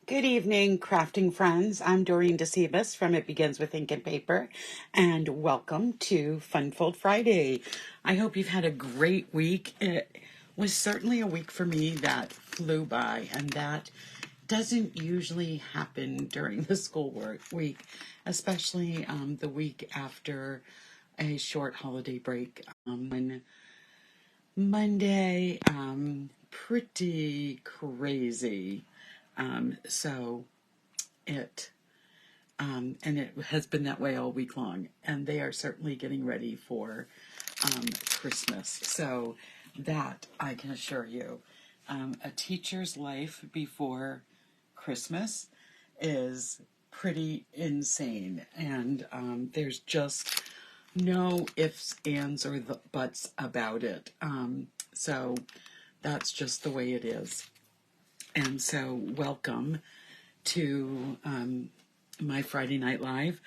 Good evening, crafting friends. I'm Dorene Decibus from It Begins with Ink and Paper, and welcome to Funfold Friday. I hope you've had a great week. It was certainly a week for me that flew by, and that doesn't usually happen during the school work week, especially the week after a short holiday break. On Monday, pretty crazy. So it and it has been that way all week long, and they are certainly getting ready for Christmas. So that I can assure you, a teacher's life before Christmas is pretty insane, and there's just no ifs, ands, or the buts about it. So that's just the way it is. And so welcome to my Friday Night Live.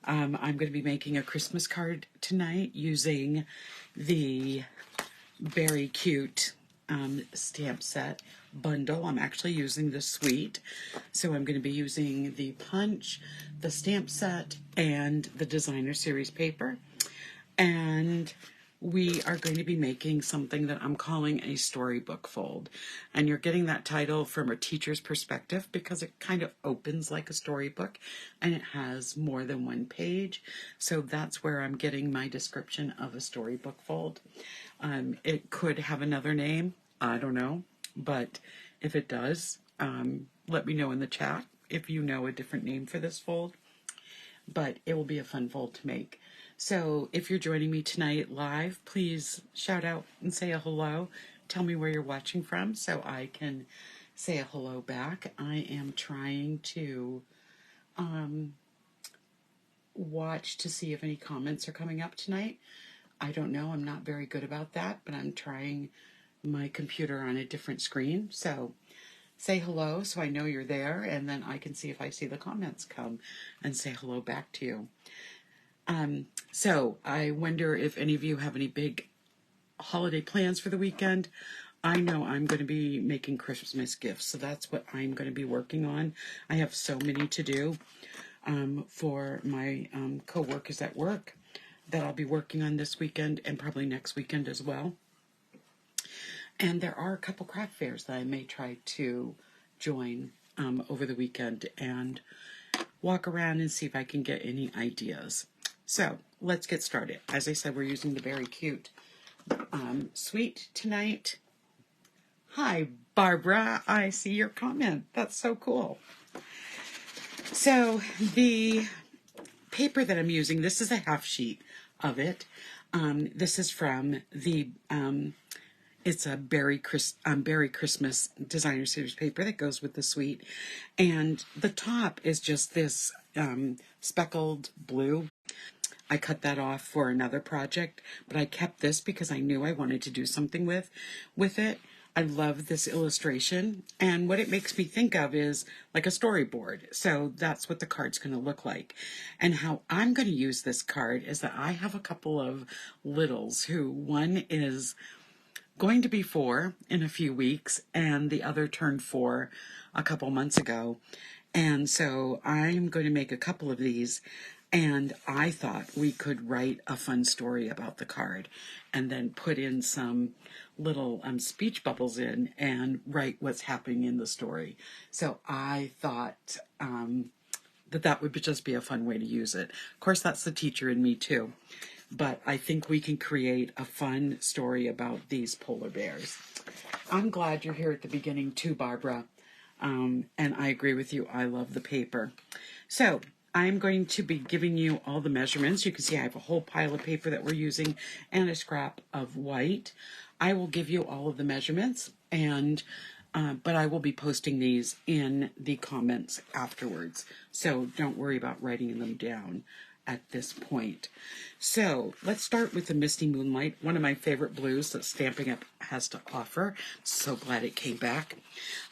I'm going to be making a Christmas card tonight using the very cute stamp set bundle. I'm actually using the suite. So I'm going to be using the punch, the stamp set, and the designer series paper. And we are going to be making something that I'm calling a storybook fold. And you're getting that title from a teacher's perspective because it kind of opens like a storybook and it has more than one page. So that's where I'm getting my description of a storybook fold. It could have another name, I don't know, but if it does, let me know in the chat if you know a different name for this fold. But it will be a fun fold to make. So if you're joining me tonight live, please shout out and say a hello. Tell me where you're watching from so I can say a hello back. I am trying to watch to see if any comments are coming up tonight. I don't know. I'm not very good about that, but I'm trying my computer on a different screen. So say hello so I know you're there, and then I can see if I see the comments come and say hello back to you. So I wonder if any of you have any big holiday plans for the weekend. I know I'm going to be making Christmas gifts, so that's what I'm going to be working on. I have so many to do for my co-workers at work that I'll be working on this weekend and probably next weekend as well. And there are a couple craft fairs that I may try to join over the weekend and walk around and see if I can get any ideas. So let's get started. As I said, we're using the very cute suite tonight. Hi, Barbara. I see your comment. That's so cool. So the paper that I'm using, this is a half sheet of it. This is from the it's a Beary Christmas designer series paper that goes with the suite. And the top is just this speckled blue. I cut that off for another project, but I kept this because I knew I wanted to do something with it. I love this illustration, and what it makes me think of is like a storyboard. So that's what the card's going to look like. And how I'm going to use this card is that I have a couple of littles who, one is going to be 4 in a few weeks, and the other turned 4 a couple months ago. And so I'm going to make a couple of these, and I thought we could write a fun story about the card and then put in some little speech bubbles in and write what's happening in the story. So I thought that would just be a fun way to use it. Of course, that's the teacher in me too. But I think we can create a fun story about these polar bears. I'm glad you're here at the beginning too, Barbara. And I agree with you. I love the paper. So I'm going to be giving you all the measurements. You can see I have a whole pile of paper that we're using and a scrap of white. I will give you all of the measurements, and but I will be posting these in the comments afterwards. So don't worry about writing them down at this point. So let's start with the Misty Moonlight, one of my favorite blues that Stampin' Up! Has to offer. So glad it came back.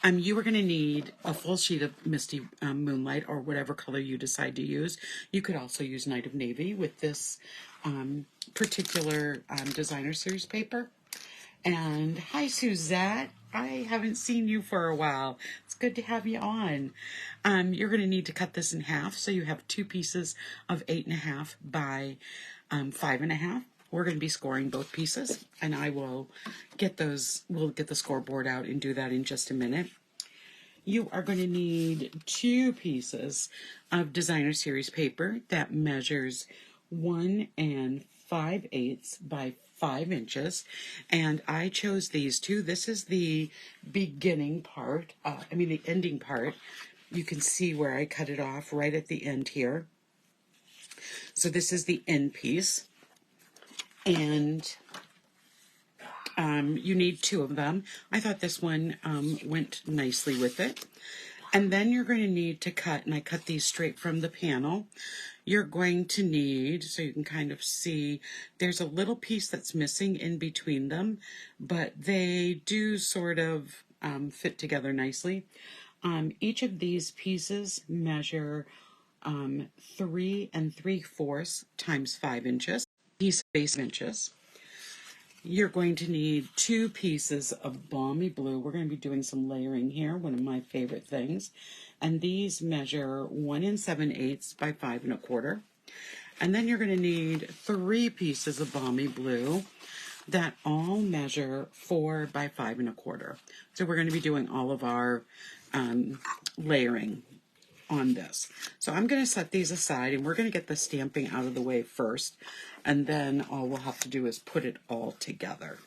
You are going to need a full sheet of Misty Moonlight, or whatever color you decide to use. You could also use Night of Navy with this particular designer series paper. And hi, Suzette. I haven't seen you for a while. It's good to have you on. You're going to need to cut this in half, so you have 2 pieces of 8.5 by 5.5. We're going to be scoring both pieces, and I will get those. We'll get the scoreboard out and do that in just a minute. You are going to need 2 pieces of designer series paper that measures 1 5/8 by 5 inches, and I chose these 2. This is the beginning part, the ending part. You can see where I cut it off right at the end here. So this is the end piece, and you need 2 of them. I thought this one went nicely with it. And then you're going to need to cut, and I cut these straight from the panel. You're going to need, so you can kind of see, there's a little piece that's missing in between them, but they do sort of fit together nicely. Each of these pieces measure 3 3/4 times 5 inches, piece base inches. You're going to need 2 pieces of Balmy blue. We're going to be doing some layering here, one of my favorite things. And these measure 1 7/8 by 5 1/4. And then you're going to need 3 pieces of Balmy blue that all measure 4 by 5 1/4. So we're going to be doing all of our layering on this. So I'm going to set these aside, and we're going to get the stamping out of the way first, and then all we'll have to do is put it all together.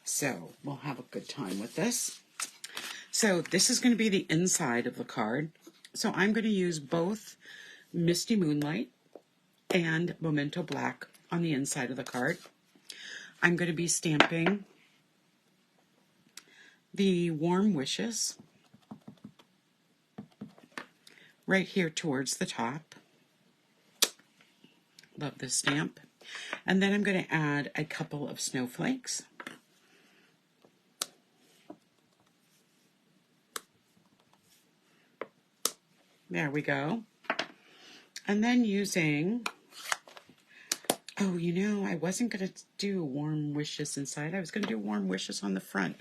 So we'll have a good time with this. So this is going to be the inside of the card. So I'm going to use both Misty Moonlight and Memento Black on the inside of the card. I'm going to be stamping the Warm Wishes right here towards the top. Love this stamp. And then I'm going to add a couple of snowflakes. There we go. And then using, I wasn't going to do Warm Wishes inside. I was going to do Warm Wishes on the front.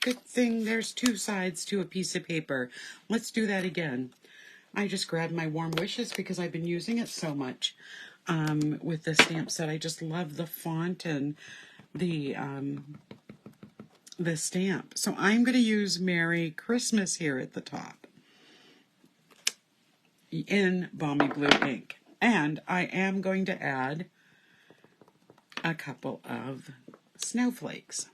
Good thing there's 2 sides to a piece of paper. Let's do that again. I just grabbed my Warm Wishes because I've been using it so much with the stamp set. I just love the font and the stamp. So I'm going to use Merry Christmas here at the top in Balmy Blue ink. And I am going to add a couple of snowflakes.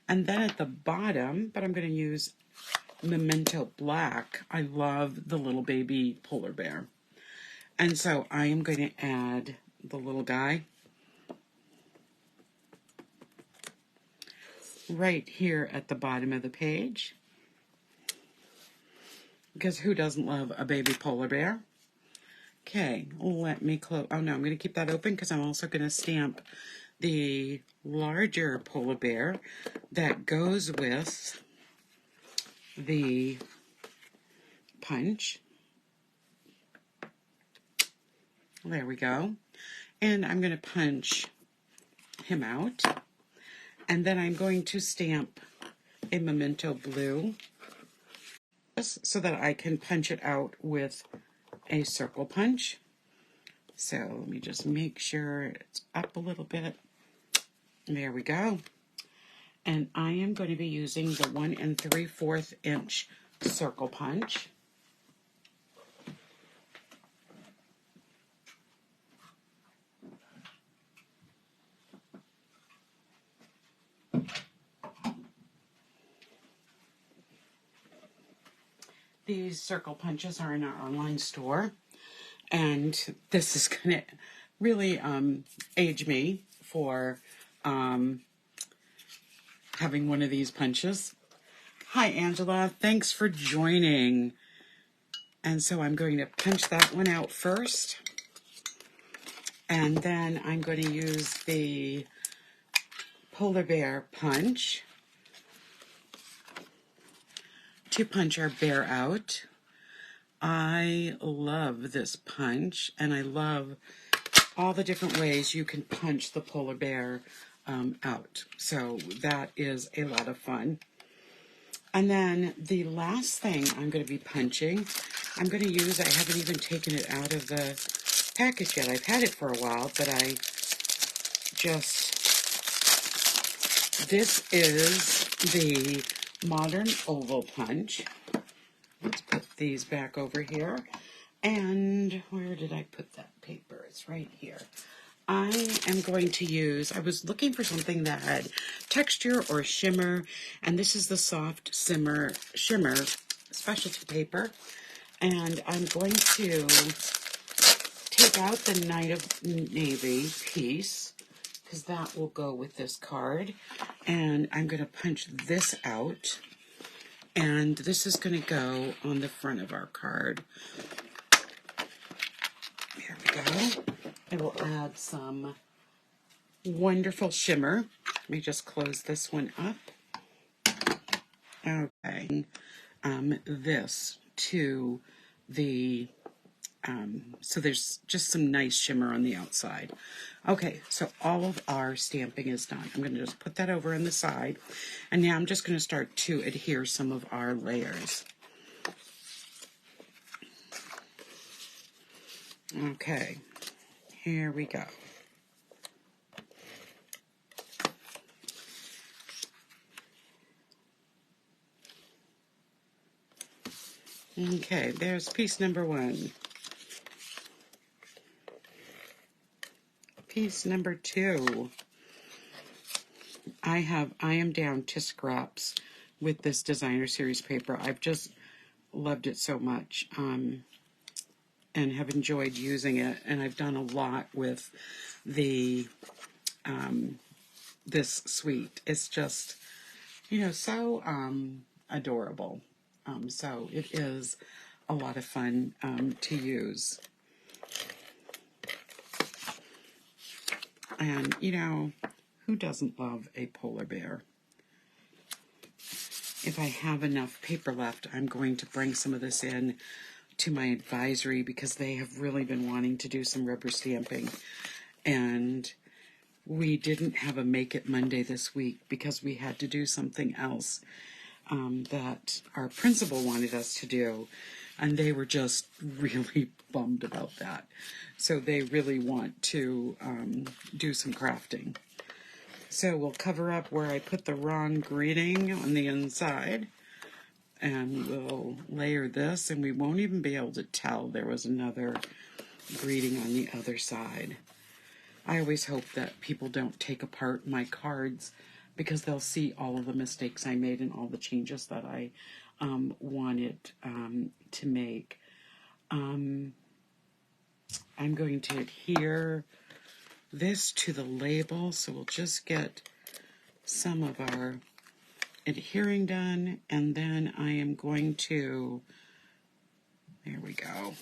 And then at the bottom, but I'm going to use Memento Black. I love the little baby polar bear. And so I am going to add the little guy right here at the bottom of the page. Because who doesn't love a baby polar bear? Okay, let me close. Oh no, I'm going to keep that open because I'm also going to stamp the larger polar bear that goes with the punch. There we go. And I'm going to punch him out. And then I'm going to stamp a Memento Blue so that I can punch it out with a circle punch. So let me just make sure it's up a little bit. There we go. And I am going to be using the 1 3/4 inch circle punch. These circle punches are in our online store, and this is going to really age me for having one of these punches. Hi, Angela. Thanks for joining. And so I'm going to punch that one out first, and then I'm going to use the polar bear punch to punch our bear out. I love this punch, and I love all the different ways you can punch the polar bear out. So that is a lot of fun. And then the last thing I'm going to be punching, I'm going to use, I haven't even taken it out of the package yet. I've had it for a while, but this is the Modern Oval Punch. Let's put these back over here. And where did I put that paper? It's right here. I am going to use, I was looking for something that had texture or shimmer, and this is the Soft Shimmer specialty paper. And I'm going to take out the Night of Navy piece, because that will go with this card. And I'm going to punch this out, and this is going to go on the front of our card. There we go. I will add some wonderful shimmer. Let me just close this one up. Okay. This to the, so there's just some nice shimmer on the outside. Okay, so all of our stamping is done. I'm going to just put that over on the side. And now I'm just going to start to adhere some of our layers. Okay, here we go. Okay, there's piece number 1. Piece number 2. I am down to scraps with this designer series paper. I've just loved it so much. And have enjoyed using it, and I've done a lot with the this suite. It's just, so adorable. So it is a lot of fun to use. And who doesn't love a polar bear? If I have enough paper left, I'm going to bring some of this in to my advisory, because they have really been wanting to do some rubber stamping, and we didn't have a Make It Monday this week because we had to do something else that our principal wanted us to do, and they were just really bummed about that. So they really want to do some crafting. So we'll cover up where I put the wrong greeting on the inside. And we'll layer this, and we won't even be able to tell there was another greeting on the other side. I always hope that people don't take apart my cards, because they'll see all of the mistakes I made and all the changes that I wanted to make. I'm going to adhere this to the label, so we'll just get some of our adhering done, and then I am going to, there we go,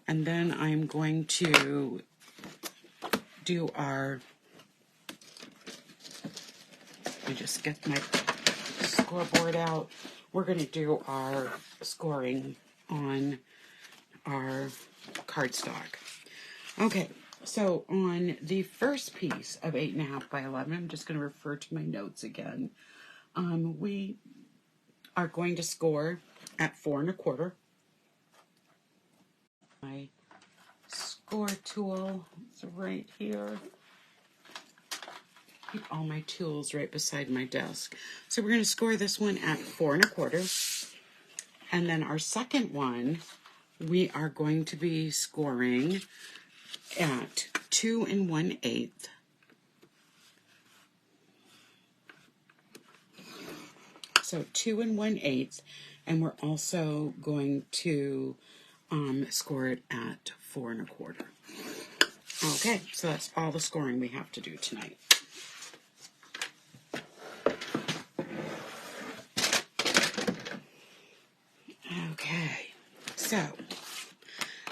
and then I'm going to do our, let me just get my scoreboard out. We're going to do our scoring on our cardstock. Okay, so on the first piece of 8.5 by 11, I'm just going to refer to my notes again. We are going to score at 4 1/4. My score tool is right here. Keep all my tools right beside my desk. So we're going to score this one at 4 1/4. And then our second one, we are going to be scoring at 2 1/8. So 2 1/8, and we're also going to score it at 4 1/4. Okay, so that's all the scoring we have to do tonight. Okay, so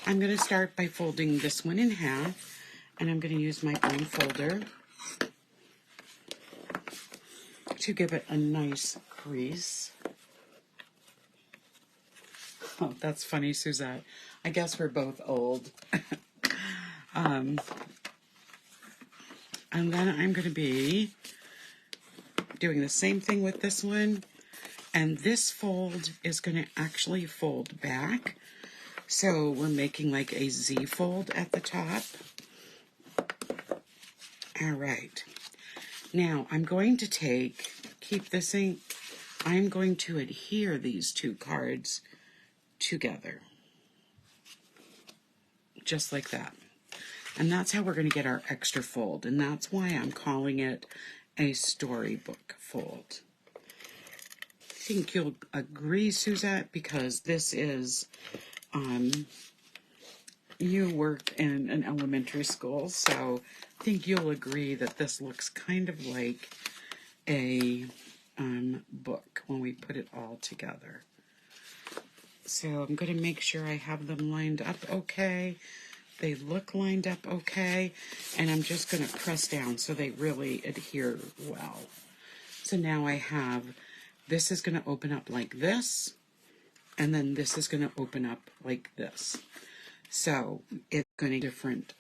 I'm going to start by folding this one in half, and I'm going to use my own folder to give it a nice crease. Oh, that's funny, Suzette. I guess we're both old. And then I'm going to be doing the same thing with this one. And this fold is going to actually fold back. So we're making like a Z fold at the top. All right. Now I'm going to keep this ink. I'm going to adhere these two cards together. Just like that. And that's how we're going to get our extra fold. And that's why I'm calling it a storybook fold. I think you'll agree, Suzette, because this is, you work in an elementary school, so I think you'll agree that this looks kind of like a book when we put it all together. So I'm going to make sure I have them lined up okay. They look lined up okay, and I'm just going to press down so they really adhere well. So now I have, this is going to open up like this, and then this is going to open up like this. So it's going to be different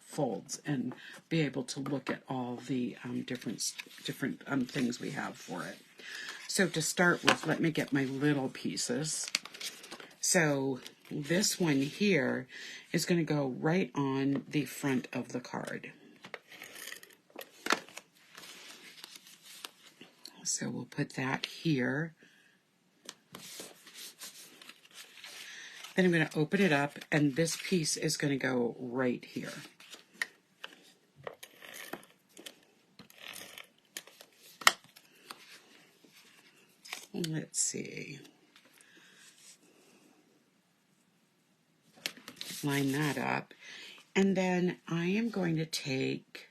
folds and be able to look at all the different things we have for it. So to start with, let me get my little pieces. So this one here is going to go right on the front of the card. So we'll put that here. Then I'm going to open it up, and this piece is going to go right here. Let's see. Line that up. And then I am going to take,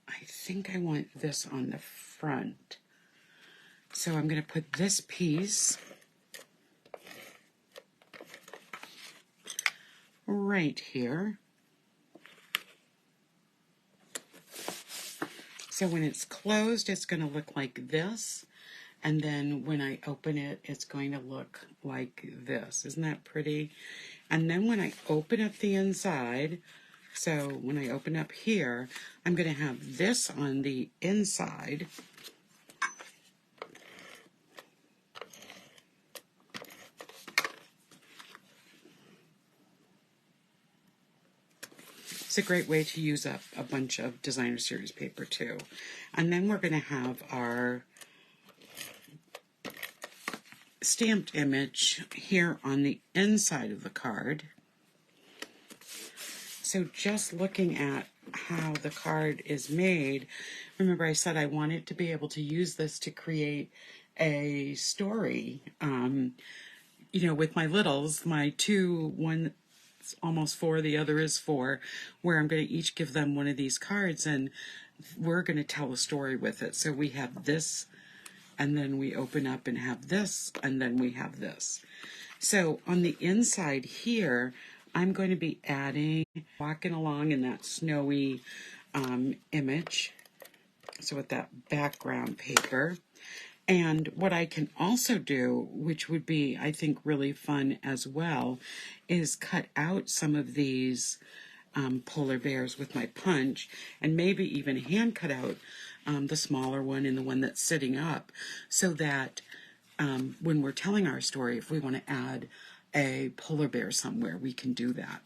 I think I want this on the front. So I'm going to put this piece right here. So when it's closed, it's going to look like this. And then when I open it, it's going to look like this. Isn't that pretty? And then when I open up the inside, so when I open up here, I'm going to have this on the inside. It's a great way to use up a bunch of designer series paper too. And then we're going to have our stamped image here on the inside of the card. So just looking at how the card is made, remember I said I wanted to be able to use this to create a story, you know, with my littles, my two, one almost 4, the other is 4, where I'm going to each give them one of these cards, and we're going to tell a story with it. So we have this, and then we open up and have this, and then we have this. So on the inside here, I'm going to be adding, walking along in that snowy image, so with that background paper. And what I can also do, which would be, I think, really fun as well, is cut out some of these polar bears with my punch, and maybe even hand cut out the smaller one and the one that's sitting up, so that when we're telling our story, if we want to add a polar bear somewhere, we can do that.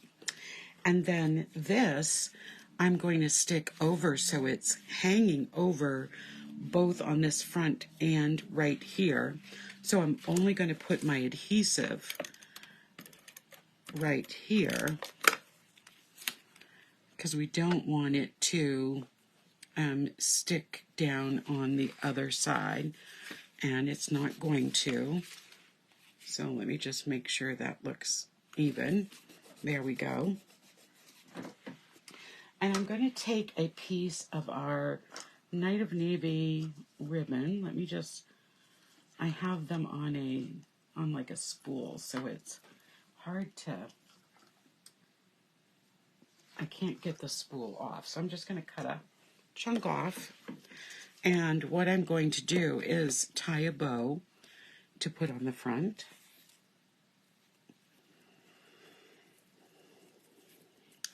And then this, I'm going to stick over so it's hanging over both on this front and right here. So I'm only going to put my adhesive right here because we don't want it to stick down on the other side, and it's not going to. So let me just make sure that looks even. There we go. And I'm going to take a piece of our Night of Navy ribbon. Let me just, I have them on like a spool, so it's hard to, I can't get the spool off. So I'm just going to cut a chunk off. And what I'm going to do is tie a bow to put on the front.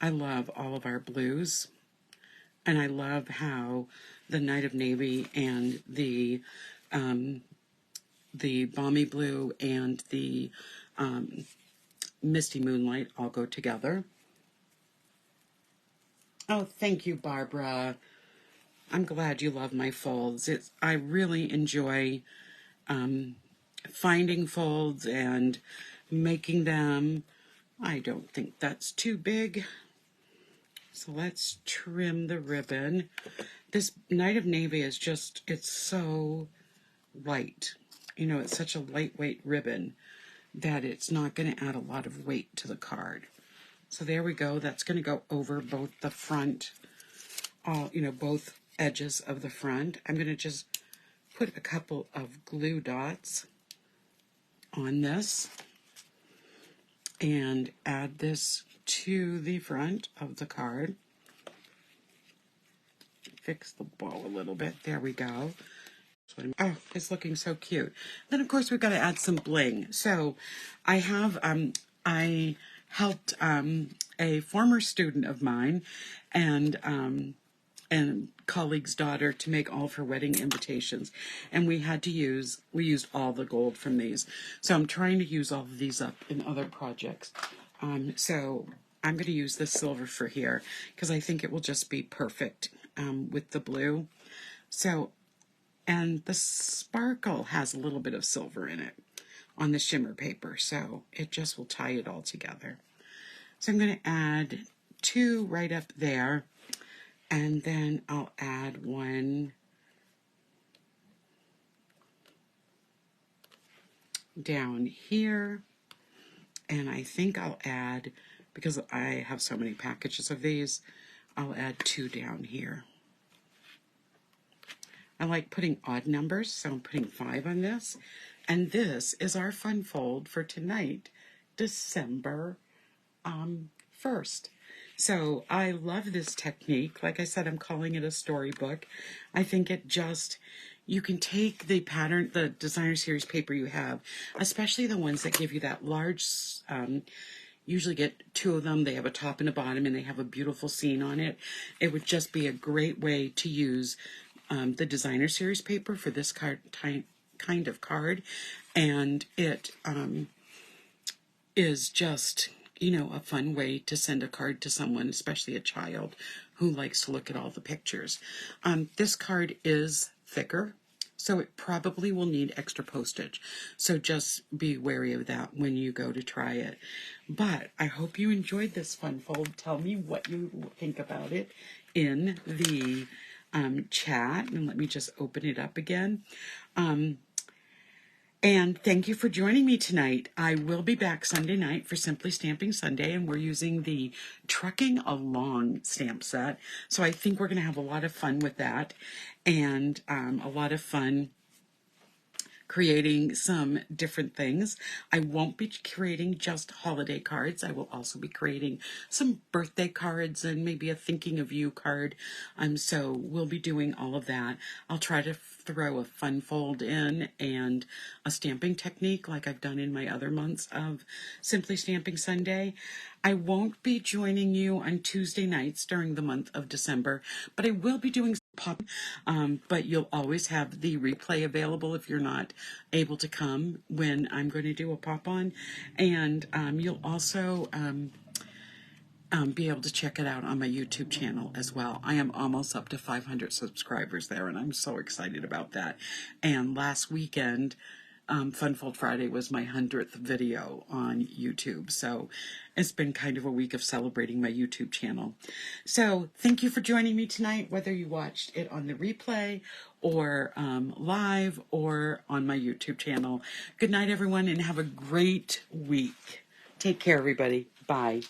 I love all of our blues, and I love how the Night of Navy and the Balmy Blue and the Misty Moonlight all go together. Oh, thank you, Barbara. I'm glad you love my folds. I really enjoy finding folds and making them. I don't think that's too big. So let's trim the ribbon. This Night of Navy is just, it's so light. You know, it's such a lightweight ribbon that it's not going to add a lot of weight to the card. So there we go. That's going to go over both the front, both edges of the front. I'm going to just put a couple of glue dots on this and add this to the front of the card. Fix the bow a little bit. There we go. Oh, it's looking so cute. Then, of course, we've got to add some bling. So I have, I helped a former student of mine and colleague's daughter to make all of her wedding invitations. And we used all the gold from these. So I'm trying to use all of these up in other projects. So I'm going to use this silver for here because I think it will just be perfect with the blue. So, and the sparkle has a little bit of silver in it on the shimmer paper, so it just will tie it all together. So I'm going to add 2 right up there, and then I'll add 1 down here, and I think I'll add, because I have so many packages of these, I'll add 2 down here. I like putting odd numbers, so I'm putting 5 on this. And this is our fun fold for tonight, December 1st. So I love this technique. Like I said, I'm calling it a storybook. I think it just, you can take the pattern, the designer series paper you have, especially the ones that give you that large, usually get 2 of them. They have a top and a bottom, and they have a beautiful scene on it. It would just be a great way to use the designer series paper for this kind of card, and it is just, a fun way to send a card to someone, especially a child who likes to look at all the pictures. This card is thicker, so it probably will need extra postage, so just be wary of that when you go to try it. But I hope you enjoyed this fun fold. Tell me what you think about it in the chat, and let me just open it up again. And thank you for joining me tonight. I will be back Sunday night for Simply Stamping Sunday, and we're using the Trucking Along stamp set. So I think we're going to have a lot of fun with that, and a lot of fun creating some different things. I won't be creating just holiday cards. I will also be creating some birthday cards and maybe a thinking of you card. So we'll be doing all of that. I'll try to throw a fun fold in and a stamping technique like I've done in my other months of Simply Stamping Sunday. I won't be joining you on Tuesday nights during the month of December, but I will be doing pop. But you'll always have the replay available if you're not able to come when I'm going to do a pop-on. And you'll also be able to check it out on my YouTube channel as well. I am almost up to 500 subscribers there, and I'm so excited about that. And last weekend, Fun Fold Friday was my 100th video on YouTube. So it's been kind of a week of celebrating my YouTube channel. So thank you for joining me tonight, whether you watched it on the replay or live or on my YouTube channel. Good night, everyone, and have a great week. Take care, everybody. Bye.